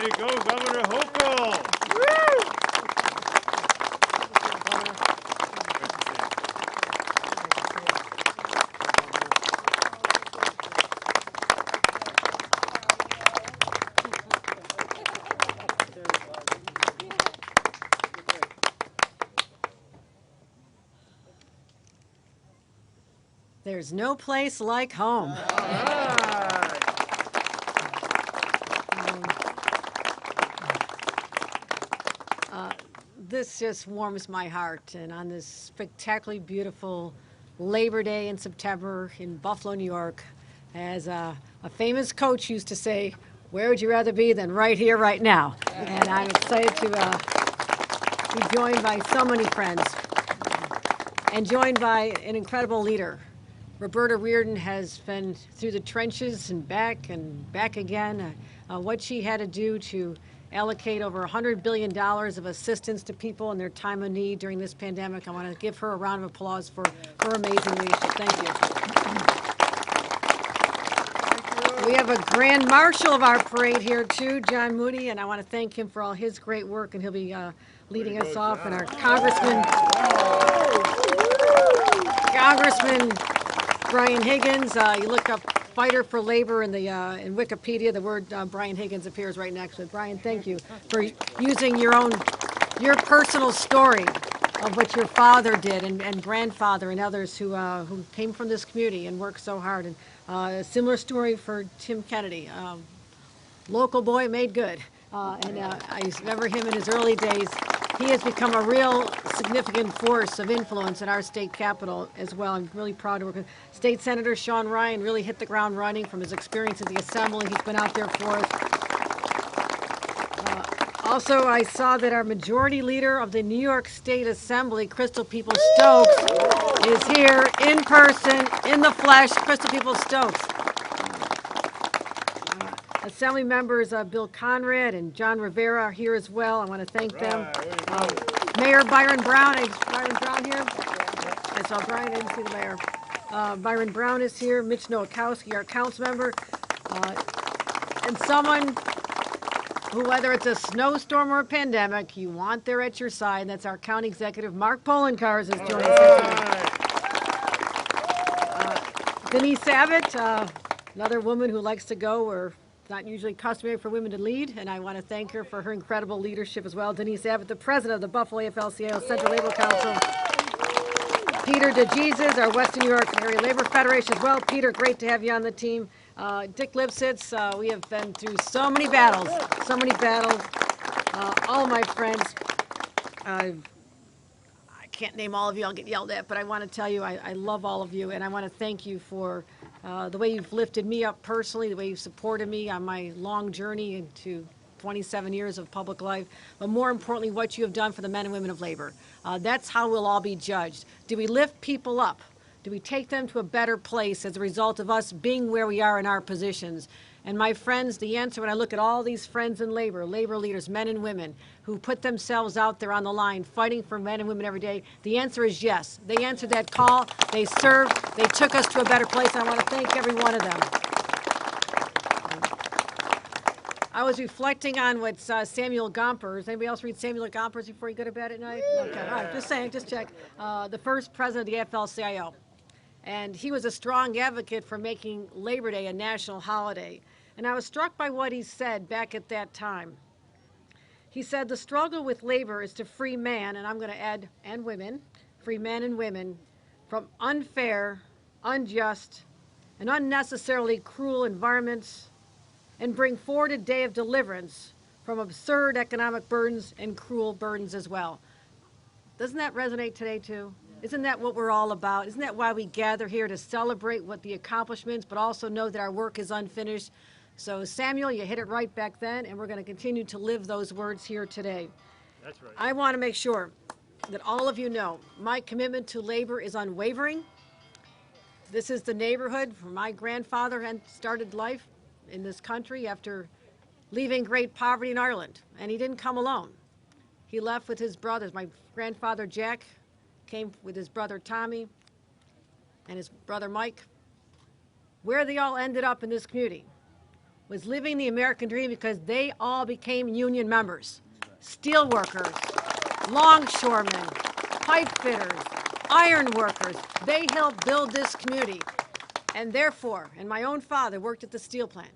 you go, Governor Hochul. There's no place like home. This just warms my heart, and on this spectacularly beautiful Labor Day in September in Buffalo, New York, as a famous coach used to say, where would you rather be than right here, right now? And I'm excited to be joined by so many friends and joined by an incredible leader. Roberta Reardon has been through the trenches and back again. What she had to do to allocate over $100 billion of assistance to people in their time of need during this pandemic. I want to give her a round of applause for her amazing leadership. Thank you. We have a grand marshal of our parade here too, John Moody, and I want to thank him for all his great work, and he'll be leading us off. And our Congressman Brian Higgins. You look up Fighter for Labor in the in Wikipedia. The word Brian Higgins appears right next to it. Brian, thank you for using your personal story of what your father did and grandfather and others who came from this community and worked so hard. And a similar story for Tim Kennedy, local boy made good. I remember him in his early days. He has become a real significant force of influence in our state capitol as well. I'm really proud to work with State Senator Sean Ryan. Really hit the ground running from his experience at the Assembly. He's been out there for us. Also, I saw that our majority leader of the New York State Assembly, Crystal Peoples-Stokes, is here in person, in the flesh. Crystal Peoples-Stokes. Assembly members Bill Conrad and John Rivera are here as well. I want to thank them. Mayor Byron Brown. Is Byron Brown here? I saw Brian. I didn't see the mayor. Byron Brown is here. Mitch Nowakowski, our council member. And someone who, whether it's a snowstorm or a pandemic, you want there at your side. That's our county executive, Mark Polenkars, is joining us. Denise Abbott, another woman who likes to go where it's not usually customary for women to lead, and I want to thank her for her incredible leadership as well. Denise Abbott, the president of the Buffalo AFL-CIO Central Labor Council. Peter DeJesus, our Western New York Area Labor Federation as well. Peter, great to have you on the team. Dick Lipsitz, we have been through so many battles. All my friends. I can't name all of you, I'll get yelled at, but I want to tell you I love all of you, and I want to thank you for the way you've lifted me up personally, the way you've supported me on my long journey into 27 years of public life, but more importantly, what you have done for the men and women of labor. That's how we'll all be judged. Do we lift people up? Do we take them to a better place as a result of us being where we are in our positions? And my friends, the answer when I look at all these friends in labor, labor leaders, men and women, who put themselves out there on the line, fighting for men and women every day, the answer is yes. They answered that call, they served, they took us to a better place, and I want to thank every one of them. I was reflecting on what Samuel Gompers, anybody else read Samuel Gompers before you go to bed at night? Okay, all right, just saying, just check. The first president of the AFL-CIO. And he was a strong advocate for making Labor Day a national holiday. And I was struck by what he said back at that time. He said, the struggle with labor is to free man, and I'm going to add, and women, free men and women, from unfair, unjust, and unnecessarily cruel environments, and bring forward a day of deliverance from absurd economic burdens and cruel burdens as well. Doesn't that resonate today, too? Isn't that what we're all about? Isn't that why we gather here, to celebrate what the accomplishments, but also know that our work is unfinished? So, Samuel, you hit it right back then, and we're going to continue to live those words here today. That's right. I want to make sure that all of you know my commitment to labor is unwavering. This is the neighborhood where my grandfather had started life in this country after leaving great poverty in Ireland, and he didn't come alone. He left with his brothers. My grandfather, Jack, came with his brother Tommy and his brother Mike. Where they all ended up in this community was living the American dream because they all became union members. Steel workers, longshoremen, pipe fitters, iron workers. They helped build this community. And therefore, and my own father worked at the steel plant.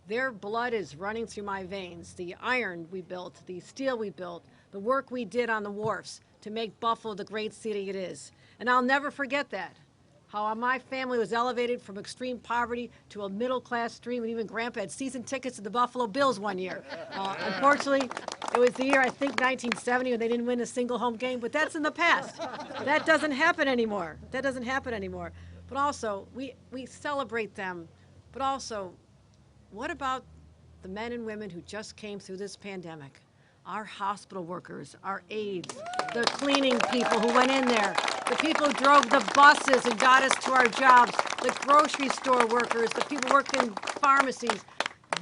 Their blood is running through my veins. The iron we built, the steel we built, the work we did on the wharfs to make Buffalo the great city it is. And I'll never forget that. How my family was elevated from extreme poverty to a middle-class dream, and even Grandpa had season tickets to the Buffalo Bills one year. Unfortunately, it was the year, I think, 1970, when they didn't win a single home game, but that's in the past. That doesn't happen anymore. That doesn't happen anymore. But also, we celebrate them, but also, what about the men and women who just came through this pandemic? Our hospital workers, our aides, the cleaning people who went in there, the people who drove the buses and got us to our jobs, the grocery store workers, the people who worked in pharmacies.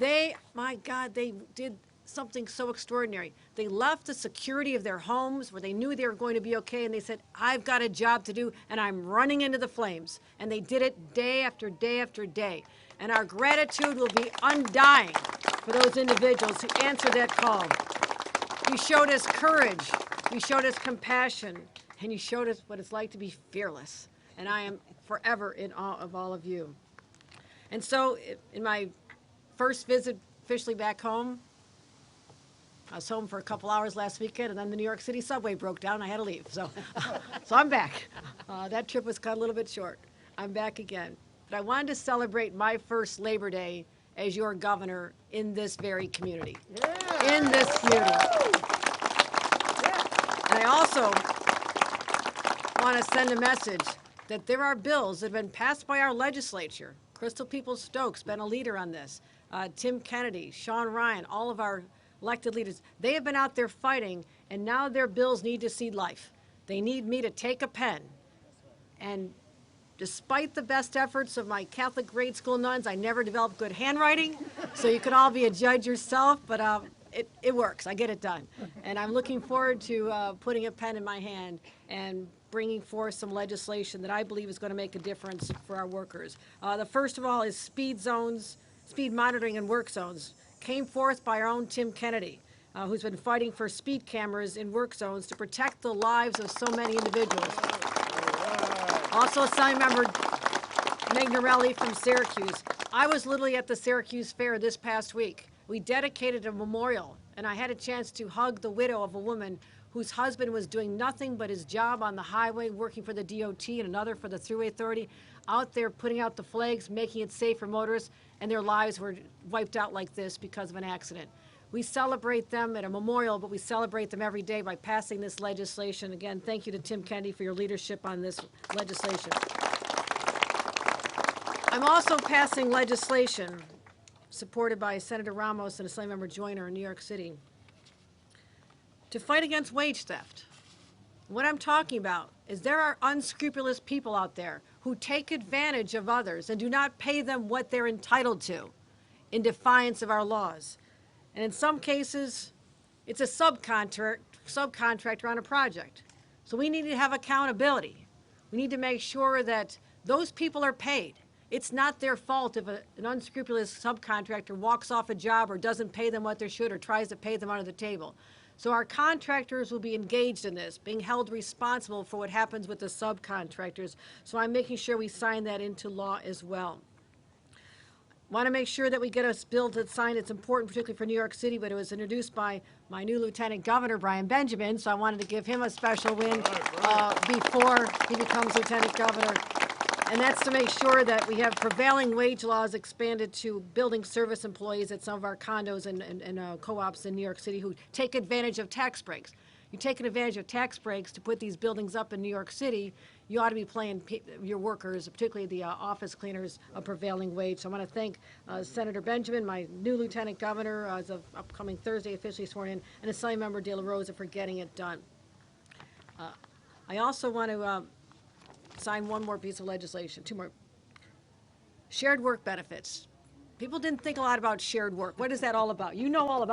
They, my God, they did something so extraordinary. They left the security of their homes where they knew they were going to be okay, and they said, I've got a job to do, and I'm running into the flames. And they did it day after day after day. And our gratitude will be undying for those individuals who answered that call. You showed us courage, you showed us compassion, and you showed us what it's like to be fearless. And I am forever in awe of all of you. And so, in my first visit officially back home, I was home for a couple hours last weekend, and then the New York City subway broke down, and I had to leave. So I'm back. That trip was cut a little bit short. I'm back again. But I wanted to celebrate my first Labor Day as your governor in this very community. Yeah. In this community. And I also want to send a message that there are bills that have been passed by our legislature. Crystal Peoples-Stokes been a leader on this. Tim Kennedy, Sean Ryan, all of our elected leaders, they have been out there fighting, and now their bills need to see life. They need me to take a pen. And despite the best efforts of my Catholic grade school nuns, I never developed good handwriting, so you can all be a judge yourself, but it works. I get it done. And I'm looking forward to putting a pen in my hand and bringing forth some legislation that I believe is going to make a difference for our workers. The first of all is speed zones, speed monitoring and work zones. Came forth by our own Tim Kennedy, who's been fighting for speed cameras in work zones to protect the lives of so many individuals. Also, Assembly Member Magnarelli from Syracuse. I was literally at the Syracuse Fair this past week. We dedicated a memorial, and I had a chance to hug the widow of a woman whose husband was doing nothing but his job on the highway, working for the DOT and another for the Thruway Authority, out there putting out the flags, making it safe for motorists, and their lives were wiped out like this because of an accident. We celebrate them at a memorial, but we celebrate them every day by passing this legislation. Again, thank you to Tim Kennedy for your leadership on this legislation. I'm also passing legislation supported by Senator Ramos and Assemblymember Joyner in New York City to fight against wage theft. What I'm talking about is there are unscrupulous people out there who take advantage of others and do not pay them what they're entitled to in defiance of our laws. And in some cases, it's a subcontractor on a project. So we need to have accountability. We need to make sure that those people are paid. It's not their fault if an unscrupulous subcontractor walks off a job or doesn't pay them what they should or tries to pay them under the table. So our contractors will be engaged in this, being held responsible for what happens with the subcontractors. So I'm making sure we sign that into law as well. Want to make sure that we get a bill to sign. It's important, particularly for New York City, but it was introduced by my new Lieutenant Governor, Brian Benjamin, so I wanted to give him a special win before he becomes Lieutenant Governor. And that's to make sure that we have prevailing wage laws expanded to building service employees at some of our condos and co-ops in New York City who take advantage of tax breaks. You're taking advantage of tax breaks to put these buildings up in New York City, you ought to be paying your workers, particularly the office cleaners, a prevailing wage. So I want to thank Senator Benjamin, my new Lieutenant Governor, as of upcoming Thursday, officially sworn in, and Assemblymember De La Rosa for getting it done. I also want to sign one more piece of legislation, two more. Shared work benefits. People didn't think a lot about shared work. What is that all about? You know all about